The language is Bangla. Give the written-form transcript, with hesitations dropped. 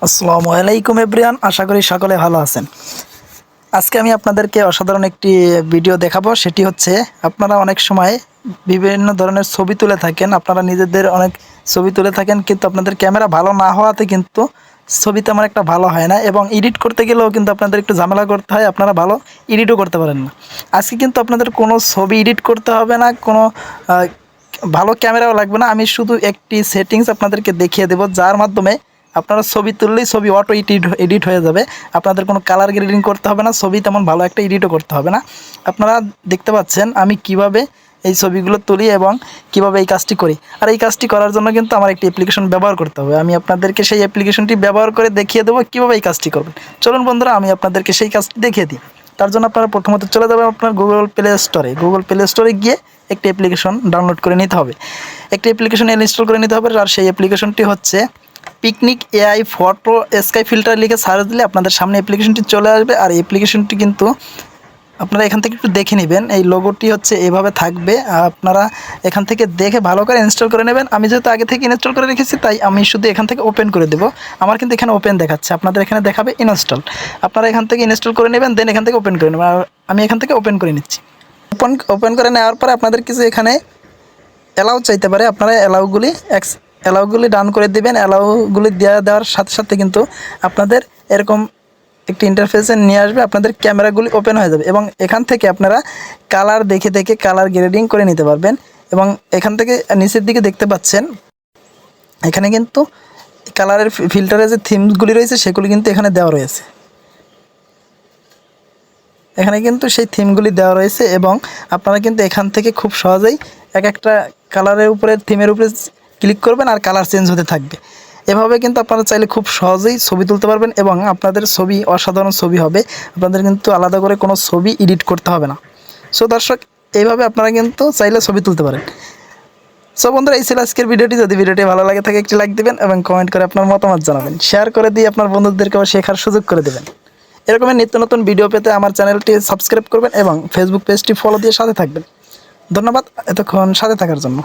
আসসালামু আলাইকুম এভরিওয়ান, আশা করি সকলে ভালো আছেন। আজকে আমি আপনাদেরকে অসাধারণ একটি ভিডিও দেখাবো। সেটি হচ্ছে, আপনারা অনেক সময় বিভিন্ন ধরনের ছবি তুলে থাকেন, আপনারা নিজেদের অনেক ছবি তুলে থাকেন, কিন্তু আপনাদের ক্যামেরা ভালো না হওয়াতে কিন্তু ছবি তেমন একটা ভালো হয় না, এবং এডিট করতে গেলেও কিন্তু আপনাদের একটু ঝামেলা করতে হয়, আপনারা ভালো এডিটও করতে পারেন না। আজকে কিন্তু আপনাদের কোনো ছবি এডিট করতে হবে না, কোনো ভালো ক্যামেরাও লাগবে না। আমি শুধু একটি সেটিংস আপনাদেরকে দেখিয়ে দেব, যার মাধ্যমে আপনারা ছবি তুললেই ছবি অটো এডিট হয়ে যাবে। আপনাদের কোনো কালার গ্রেডিং করতে হবে না, ছবি তেমন ভালো একটা এডিটও করতে হবে না। আপনারা দেখতে পাচ্ছেন আমি কিভাবে এই ছবিগুলো তুলি এবং কিভাবে এই কাজটি করি। আর এই কাজটি করার জন্য কিন্তু আমার একটি অ্যাপ্লিকেশন ব্যবহার করতে হবে। আমি আপনাদেরকে সেই অ্যাপ্লিকেশনটি ব্যবহার করে দেখিয়ে দেবো কীভাবে এই কাজটি করবেন। চলুন বন্ধুরা, আমি আপনাদেরকে সেই কাজটি দেখিয়ে দিই। তার জন্য আপনারা প্রথমত চলে যাবেন আপনার গুগল প্লে স্টোরে গিয়ে একটি অ্যাপ্লিকেশন ডাউনলোড করে নিতে হবে, একটি অ্যাপ্লিকেশন ইনস্টল করে নিতে হবে। আর সেই অ্যাপ্লিকেশনটি হচ্ছে picnic AI photo sky filter লিখে সার্চ দিলে আপনাদের সামনে অ্যাপ্লিকেশনটি চলে আসবে। আর অ্যাপ্লিকেশনটি কিন্তু আপনারা এখান থেকে একটু দেখে নেবেন, এই লোগোটি হচ্ছে এভাবে থাকবে। আপনারা এখান থেকে দেখে ভালো করে ইনস্টল করে নেবেন। আমি যেহেতু আগে থেকে ইনস্টল করে রেখেছি, তাই আমি শুধু এখান থেকে ওপেন করে দেবো। আমার কিন্তু এখানে ওপেন দেখাচ্ছে, আপনাদের এখানে দেখাবে ইনস্টল। আপনারা এখান থেকে ইনস্টল করে নেবেন, দেন এখান থেকে ওপেন করে নেবেন। আর আমি এখান থেকে ওপেন করে নিচ্ছি। ওপেন করে নেওয়ার পরে আপনাদের কিছু এখানে অ্যালাউ চাইতে পারে, আপনারা অ্যালাউগুলি ডান করে দেবেন। অ্যালাউগুলি দেওয়ার সাথে সাথে কিন্তু আপনাদের এরকম একটি ইন্টারফেসে নিয়ে আসবে, আপনাদের ক্যামেরাগুলি ওপেন হয়ে যাবে, এবং এখান থেকে আপনারা কালার দেখে দেখে কালার গ্রেডিং করে নিতে পারবেন। এবং এখান থেকে নিচের দিকে দেখতে পাচ্ছেন, এখানে কিন্তু কালারের ফিল্টারের যে থিমসগুলি রয়েছে সেগুলি কিন্তু এখানে দেওয়া রয়েছে। এখানে কিন্তু সেই থিমগুলি দেওয়া রয়েছে, এবং আপনারা কিন্তু এখান থেকে খুব সহজেই এক একটা কালারের উপরে, থিমের উপরে ক্লিক করবেন আর কালার চেঞ্জ হতে থাকবে। এভাবে কিন্তু আপনারা চাইলে খুব সহজেই ছবি তুলতে পারবেন, এবং আপনাদের ছবি অসাধারণ ছবি হবে। আপনাদের কিন্তু আলাদা করে কোনো ছবি এডিট করতে হবে না। সো দর্শক, এইভাবে আপনারা কিন্তু চাইলে ছবি তুলতে পারেন। সো বন্ধুরা, এই ছিল আজকের ভিডিওটি। যদি ভিডিওটি ভালো লাগে থাকে একটি লাইক দেবেন, এবং কমেন্ট করে আপনার মতামত জানাবেন। শেয়ার করে দিয়ে আপনার বন্ধুদেরকেও শেখার সুযোগ করে দেবেন। এরকমের নিত্য নতুন ভিডিও পেতে আমার চ্যানেলটি সাবস্ক্রাইব করবেন, এবং ফেসবুক পেজটি ফলো দিয়ে সাথে থাকবেন। ধন্যবাদ এতক্ষণ সাথে থাকার জন্য।